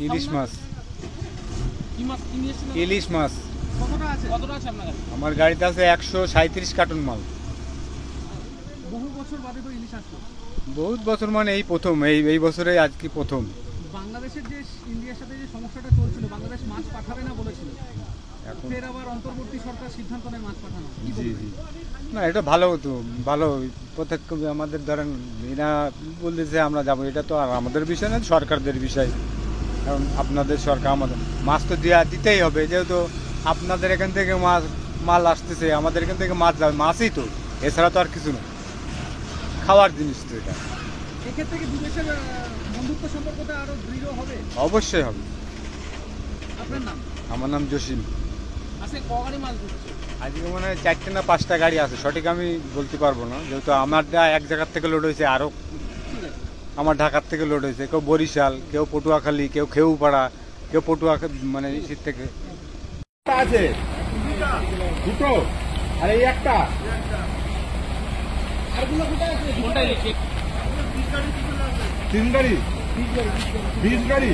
ইলিশ মাছ। ইলিশ মাছ আমার গাড়িতে আছে 137 কার্টন মাল। বহুত বছর মানে এই প্রথম, এই বছরে আজকে প্রথম। বাংলাদেশের যে ইন্ডিয়ার সাথে যে সমস্যাটা চলছিল, বাংলাদেশ মাছ পাঠাবে না বলেছিল, এখন ফের আবার অন্তর্বর্তী সরকার সিদ্ধান্ত নেয় মাছ পাঠানো। জি জি, না এটা ভালো হতো, ভালো। প্রত্যেক আমাদের ধরেন এরা বলতেছে আমরা যাবো, এটা তো আর আমাদের বিষয় না, সরকারদের বিষয়। কারণ আপনাদের সরকার, আমাদের মাছ তো দিতেই হবে, যেহেতু আপনাদের এখান থেকে মাল আসতেছে, আমাদের এখান থেকে মাছ যাবে, মাছই তো, এছাড়া তো আর কিছু না, খাওয়ার জিনিস তো এটা। এক্ষেত্রে কি দুই দেশের বন্ধুত্ব সম্পর্কটা আরো দৃঢ় হবে? অবশ্যই হবে। আপনার নাম? আমার নাম জসিম। আজকে ক গাড়ি মাছ ধরছে? আজকে মনে হয় 4টে না 5টা গাড়ি আছে, সঠিক আমি বলতে পারবো না, যেহেতু আমারটা এক জায়গার থেকে লোড হয়েছে, আরও আমার ঢাকার থেকে লোড হয়েছে, কেউ বরিশাল, কেউ পটুয়াখালী, কেউ খেউপাড়া, কেউ মানে ইসির থেকে আছে। দুটো আর এই একটা। তিন গাড়ি, 20 গাড়ি।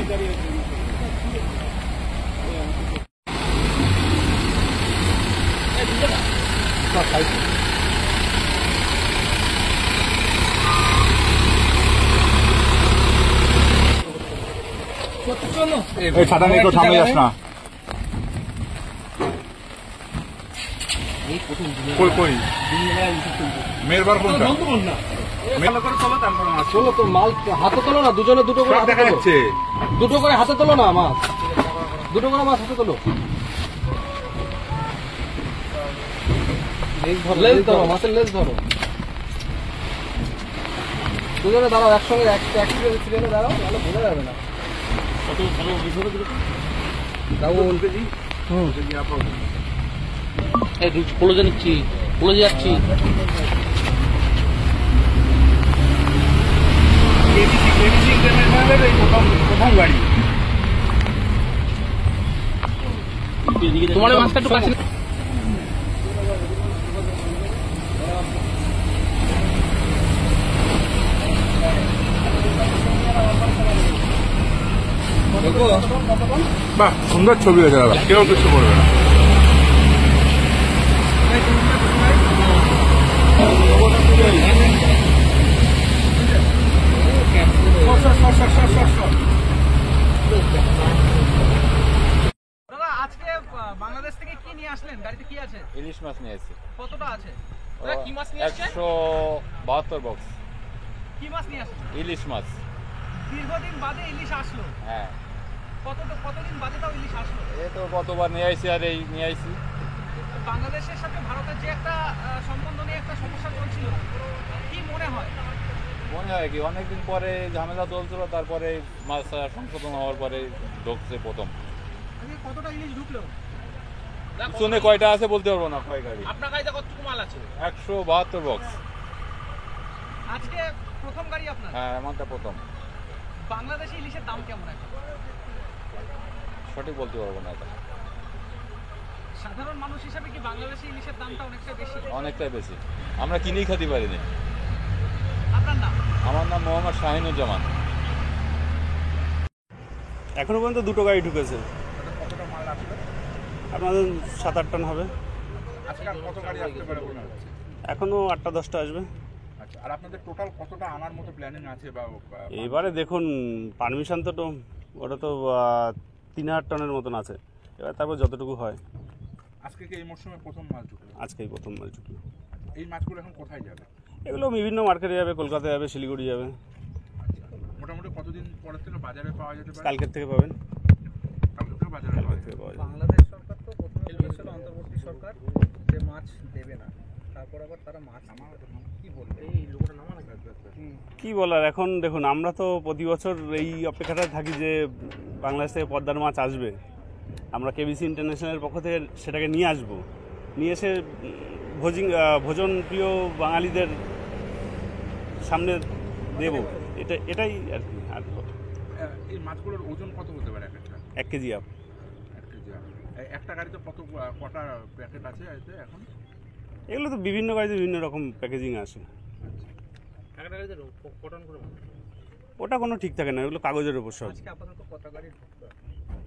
ছাতা নিয়ে কেউ সামনে যাস না। কই মেয়ের বার কোনটা? চলো তো, মাল হাতে তোলো না, দুজনে দুটো করে দেখা যাচ্ছে, দুটো করে হাতে তোলো না, মাছ দুটো করে মাছ হাতে তোলো। লেজ ধরো, মাছের লেজ ধরো, দুজনে দাঁড়াও একসঙ্গে, এক দাঁড়াও, নাহলে বোঝা যাবে না। পড়ে যাচ্ছি, পড়ে যাচ্ছি। প্রথম গাড়ি তোমার মাছটা একটু কাছে। বাহ, সুন্দর ছবি হয়েছে দাদা, কেউ কিছু করবে না। আজকে বাংলাদেশ থেকে কি নিয়ে আসলেন? গাড়িতে কি আছে? ইলিশ মাছ নিয়ে আসছি। কতটা আছে? কি মাছ নিয়ে আসছেন? 172 বক্স। কি মাছ নিয়ে আসছেন? ইলিশ মাছ। দীর্ঘদিন বাদে ইলিশ আসলো। হ্যাঁ, কতদিন বাদে তাও ইলিশ আসলো? এই তো গতবার নিয়ে আসছি, আর এই নিয়ে আসছি। বাংলাদেশের সাথে ভারতের যে একটা সম্বন্ধ নিয়ে একটা সমস্যা চলছিল, কি মনে হয়? মনে হয় কি অনেকদিন পরে ঝামেলা চলছিল, তারপরে মাছ সংশোধন হওয়ার পরে ঢুকছে প্রথম। কতটা ইলিশ ঢুকলো? শুনে কয়টা আছে বলতে পারবো না। কয় গাড়ি? আপনার গাড়িতে কতটুকু মাল আছে? 172 বক্স। আজকে প্রথম গাড়ি আপনার? হ্যাঁ, আমারটা প্রথম। বাংলাদেশি ইলিশের দাম কেমন এখন? সঠিক বলতে পারবো না এটা। সাধারণ মানুষ হিসাবে কি বাংলাদেশি ইলিশের দামটা অনেকটা বেশি? অনেকটাই বেশি, আমরা কিনেই খেতে পারিনি। আপনার নাম? আমার নাম মোহাম্মদ শাহিনুজ্জামান। এখনো পর্যন্ত দুটো গাড়ি ঢুকেছে। কতটা মাল আসবে? আপনাদের 7-8 টন হবে। আজকে কত গাড়ি আসতে পারে মনে হচ্ছে? এখনো 8টা-10টা আসবে। আচ্ছা, আর আপনাদের টোটাল কতটা আনার মতো প্ল্যানিং আছে? বা এবারে দেখুন, পারমিশন তো ওটা তো 3000 টনের মতন আছে, এবার তারপর যতটুকু হয়। আজকে কি এই মরশুমে প্রথম মাছ ঢুকলো? আজকেই প্রথম মাল ঢুকলো। এই মাছগুলো এখন কোথায় যাবে? এগুলো বিভিন্ন মার্কেটে যাবে, কলকাতায় যাবে, শিলিগুড়ি যাবে। মোটামুটি কতদিন পরের থেকে বাজারে পাওয়া যেতে পারে? কালকের থেকে পাবেন। কালকে থেকে বাজারে পাওয়া যাবে। বাংলাদেশ সরকার তো প্রথমে বলেছিল অন্তর্বর্তী সরকার যে মাছ দেবে না, তারপর আবার তারা মাছ কি বলবে? এই লোকটা নামা না কি বলার, এখন দেখুন, আমরা তো প্রতি বছর এই অপেক্ষাটায় থাকি যে বাংলাদেশ থেকে পদ্মার মাছ আসবে, আমরা কেবিসি ইন্টারন্যাশনালের পক্ষ থেকে সেটাকে নিয়ে আসবো, নিয়ে এসে ভোজন প্রিয় বাঙালিদের সামনে দেব, এটাই আর কি। আর এই মাছগুলোর ওজন কত হতে পারে একটা? 1 কেজি আপ। 1 কেজি। একটা গাড়িতে কটা প্যাকেট আছে এখন? এগুলো তো বিভিন্ন গাড়িতে বিভিন্ন রকম প্যাকেজিং আসে। একটা গাড়িতে কটন করে ওটা কোনো ঠিক থাকে না, এগুলো কাগজের উপর সব। আজকে আপাতত কত গাড়ি ঢুকবে?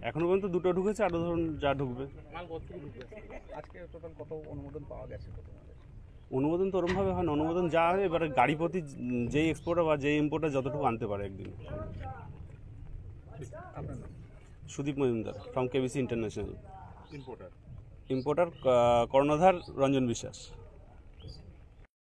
এখনো পর্যন্ত 2টো ঢুকেছে, আরও ধরুন যা ঢুকবে। মাল কতটুকু ঢুকবে? আজকে টোটাল কত অনুমোদন পাওয়া গেছে? অনুমোদন তো ওরমভাবে হয় না, অনুমোদন যা হয় এবারে গাড়ি প্রতি যেই এক্সপোর্টার বা যেই ইম্পোর্টার যতটুকু আনতে পারে একদিন। আপনার নাম? Sudip Majumdar from KBC international. Importer. Importer কর্ণধার রঞ্জন বিশ্বাস।